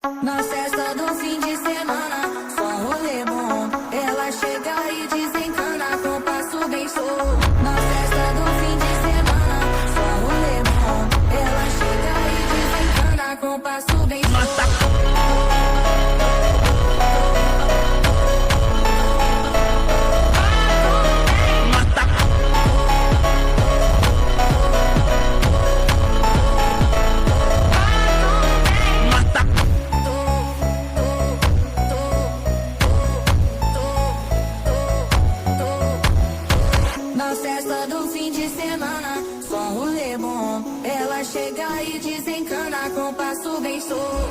Na festa do fim de semana, só um rolê bom. Ela chega e desencana com passo bem solto. Na festa do fim de semana, só um rolê bom. Ela chega e desencana com passo bem solto. Na festa do fim de semana, só um rolê bom. Ela chega e desencana com passo bem solto.